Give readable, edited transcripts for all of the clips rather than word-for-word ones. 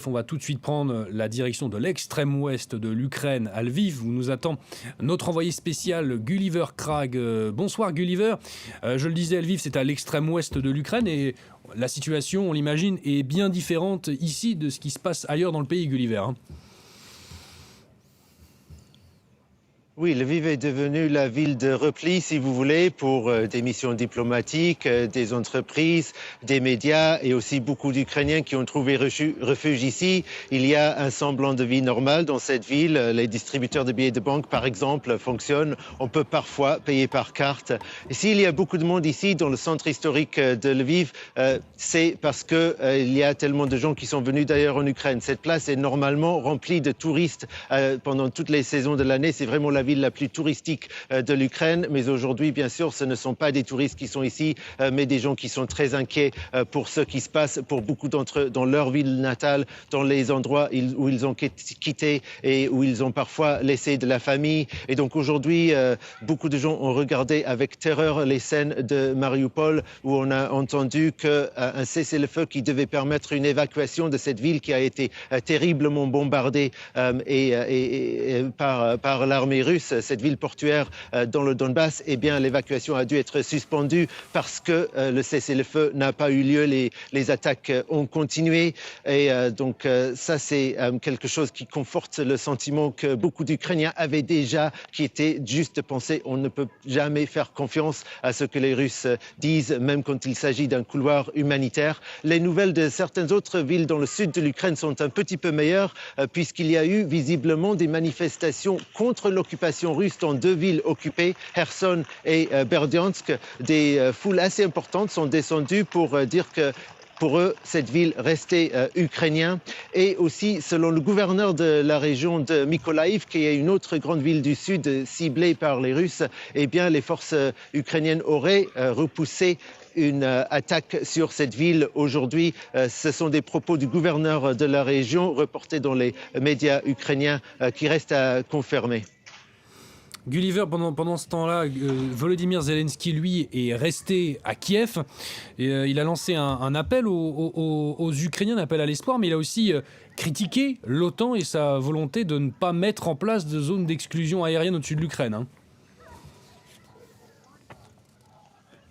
On va tout de suite prendre la direction de l'extrême ouest de l'Ukraine, à Lviv, où nous attend notre envoyé spécial Gulliver Krag. Bonsoir Gulliver. Je le disais, Lviv, c'est à l'extrême ouest de l'Ukraine et la situation, on l'imagine, est bien différente ici de ce qui se passe ailleurs dans le pays, Gulliver. Oui, Lviv est devenue la ville de repli, si vous voulez, pour des missions diplomatiques, des entreprises, des médias et aussi beaucoup d'Ukrainiens qui ont trouvé refuge ici. Il y a un semblant de vie normale dans cette ville. Les distributeurs de billets de banque, par exemple, fonctionnent. On peut parfois payer par carte. Et s'il y a beaucoup de monde ici, dans le centre historique de Lviv, c'est parce que il y a tellement de gens qui sont venus d'ailleurs en Ukraine. Cette place est normalement remplie de touristes pendant toutes les saisons de l'année. C'est vraiment la ville la plus touristique de l'Ukraine, mais aujourd'hui, bien sûr, ce ne sont pas des touristes qui sont ici, mais des gens qui sont très inquiets pour ce qui se passe pour beaucoup d'entre eux dans leur ville natale, dans les endroits où ils ont quitté et où ils ont parfois laissé de la famille. Et donc aujourd'hui, beaucoup de gens ont regardé avec terreur les scènes de Mariupol, où on a entendu qu'un cessez-le-feu qui devait permettre une évacuation de cette ville qui a été terriblement bombardée par l'armée russe, cette ville portuaire dans le Donbass, eh bien l'évacuation a dû être suspendue parce que le cessez-le-feu n'a pas eu lieu, les attaques ont continué et donc ça c'est quelque chose qui conforte le sentiment que beaucoup d'Ukrainiens avaient déjà, qui était juste de penser on ne peut jamais faire confiance à ce que les Russes disent, même quand il s'agit d'un couloir humanitaire. Les nouvelles de certaines autres villes dans le sud de l'Ukraine sont un petit peu meilleures puisqu'il y a eu visiblement des manifestations contre l'occupation russe dans deux villes occupées, Kherson et Berdyansk. Des foules assez importantes sont descendues pour dire que pour eux, cette ville restait ukrainienne. Et aussi, selon le gouverneur de la région de Mykolaiv, qui est une autre grande ville du sud ciblée par les Russes, eh bien, les forces ukrainiennes auraient repoussé une attaque sur cette ville aujourd'hui. Ce sont des propos du gouverneur de la région reportés dans les médias ukrainiens qui restent à confirmer. Gulliver, pendant ce temps-là, Volodymyr Zelensky, lui, est resté à Kiev. Et, il a lancé un appel aux Ukrainiens, un appel à l'espoir, mais il a aussi critiqué l'OTAN et sa volonté de ne pas mettre en place de zones d'exclusion aérienne au-dessus de l'Ukraine.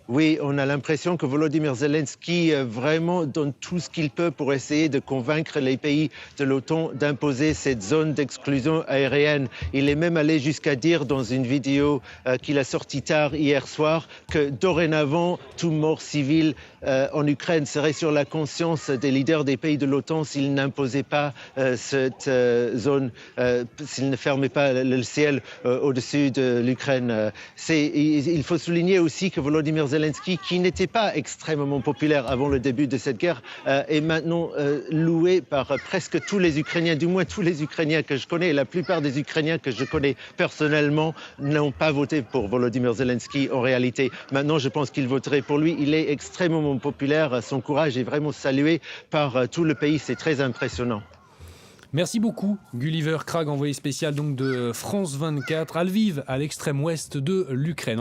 Oui, on a l'impression que Volodymyr Zelensky vraiment donne tout ce qu'il peut pour essayer de convaincre les pays de l'OTAN d'imposer cette zone d'exclusion aérienne. Il est même allé jusqu'à dire dans une vidéo qu'il a sortie tard hier soir que dorénavant, tout mort civil en Ukraine serait sur la conscience des leaders des pays de l'OTAN s'ils n'imposaient pas cette zone, s'ils ne fermaient pas le ciel au-dessus de l'Ukraine. Il faut souligner aussi que Volodymyr Zelensky, qui n'était pas extrêmement populaire avant le début de cette guerre, est maintenant loué par presque tous les Ukrainiens, du moins tous les Ukrainiens que je connais. Et la plupart des Ukrainiens que je connais personnellement n'ont pas voté pour Volodymyr Zelensky en réalité. Maintenant, je pense qu'ils voteraient pour lui. Il est extrêmement populaire. Son courage est vraiment salué par tout le pays. C'est très impressionnant. Merci beaucoup, Gulliver Krag, envoyé spécial donc de France 24 à Lviv, à l'extrême ouest de l'Ukraine.